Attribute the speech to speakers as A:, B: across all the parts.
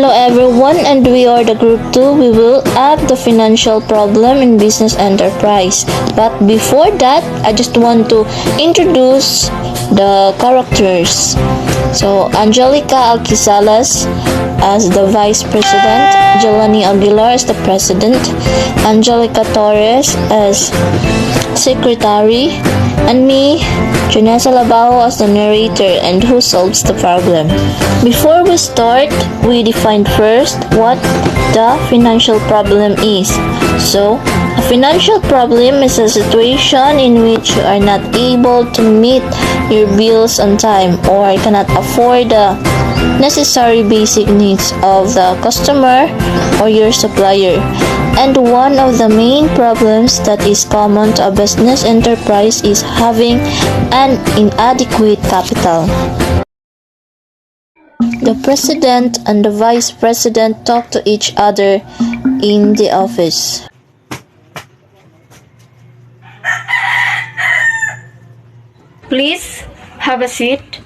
A: Hello everyone, and we are the group 2. We will add the financial problem in business enterprise. But before that, I just want to introduce the characters. So, Angelica Alquizalas as the Vice President, Jelanie Aguilar as the President, Angelica Torres as Secretary, and me, Junezza Labajo as the narrator and who solves the problem. Before we start, we define first what the financial problem is. So, a financial problem is a situation in which you are not able to meet your bills on time or cannot afford the necessary basic needs of the customer or your supplier. And one of the main problems that is common to a business enterprise is having an inadequate capital. The president and the vice president talk to each other in the office.
B: Please have a seat.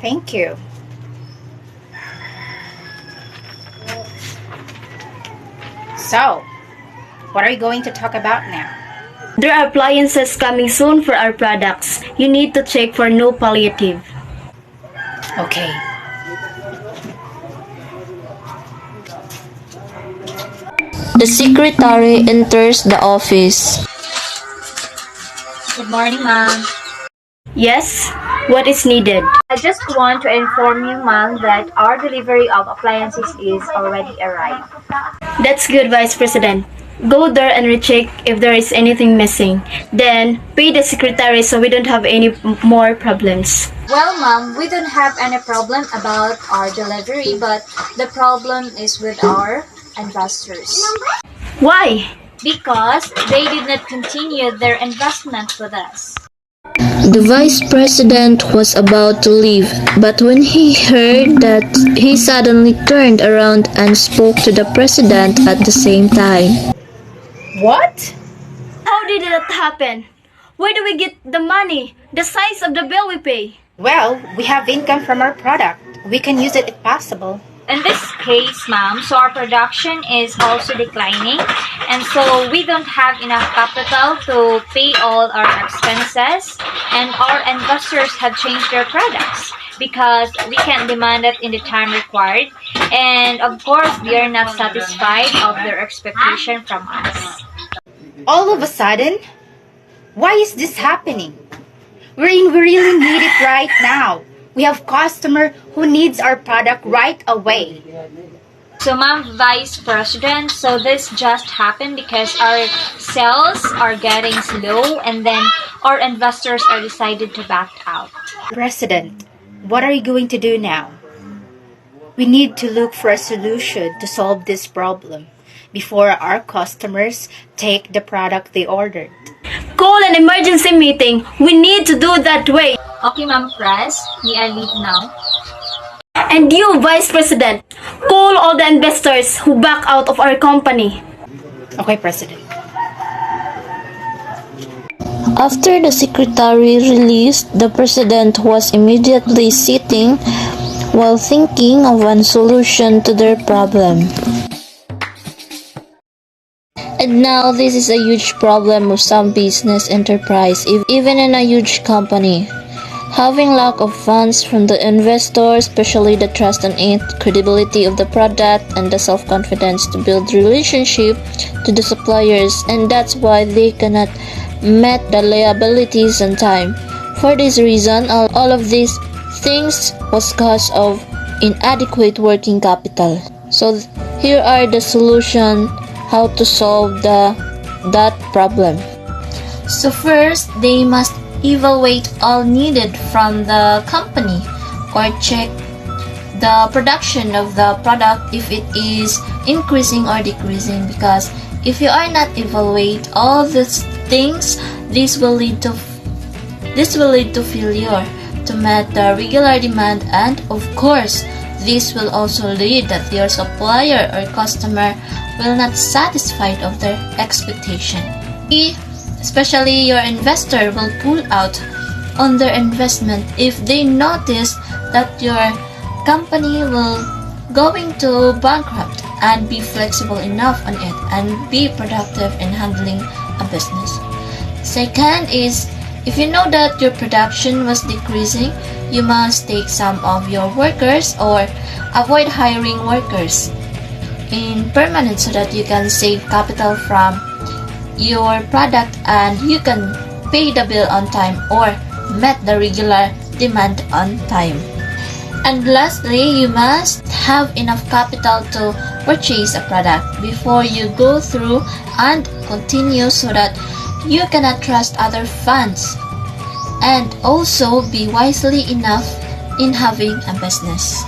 C: Thank you. So, what are you going to talk about now?
B: There are appliances coming soon for our products. You need to check for no palliative.
C: Okay.
A: The secretary enters the office.
D: Good morning, ma'am.
B: Yes? What is needed?
D: I just want to inform you, ma'am, that our delivery of appliances is already arrived.
B: That's good, Vice President. Go there and recheck if there is anything missing. Then, pay the secretary so we don't have any more problems.
D: Well, ma'am, we don't have any problem about our delivery, but the problem is with our investors.
B: Why?
D: Because they did not continue their investment with us.
A: The vice president was about to leave, but when he heard that, he suddenly turned around and spoke to the president at the same time.
C: What?
B: How did that happen? Where do we get the money? The size of the bill we pay?
C: Well, we have income from our product. We can use it if possible.
D: In this case, ma'am, so our production is also declining, and so we don't have enough capital to pay all our expenses, and our investors have changed their products because we can't demand it in the time required, and of course, we are not satisfied of their expectation from us.
C: All of a sudden? Why is this happening? We really need it right now. We have customer who needs our product right away.
D: So, ma'am, Vice President, so this just happened because our sales are getting slow, and then our investors are decided to back out.
C: President, what are you going to do now? We need to look for a solution to solve this problem before our customers take the product they ordered.
B: Call an emergency meeting. We need to do that way.
D: Okay, ma'am, Press, may I leave now?
B: And you, Vice President, call all the investors who back out of our company.
C: Okay, President.
A: After the secretary released, the president was immediately sitting while thinking of one solution to their problem. And now this is a huge problem of some business enterprise, even in a huge company. Having lack of funds from the investors, especially the trust and credibility of the product and the self-confidence to build relationship to the suppliers, and that's why they cannot meet the liabilities on time. For this reason, all of these things was cause of inadequate working capital. So here are the solution how to solve that problem. So first, they must evaluate all needed from the company or check the production of the product if it is increasing or decreasing, because if you are not evaluate all these things, this will lead to failure to meet the regular demand, and of course this will also lead that your supplier or customer will not satisfied of their expectation. Especially your investor will pull out on their investment if they notice that your company will going to bankrupt, and be flexible enough on it and be productive in handling a business. Second is, if you know that your production was decreasing, you must take some of your workers or avoid hiring workers in permanent so that you can save capital from your product and you can pay the bill on time or met the regular demand on time. And lastly, you must have enough capital to purchase a product before you go through and continue so that you cannot trust other funds, and also be wisely enough in having a business.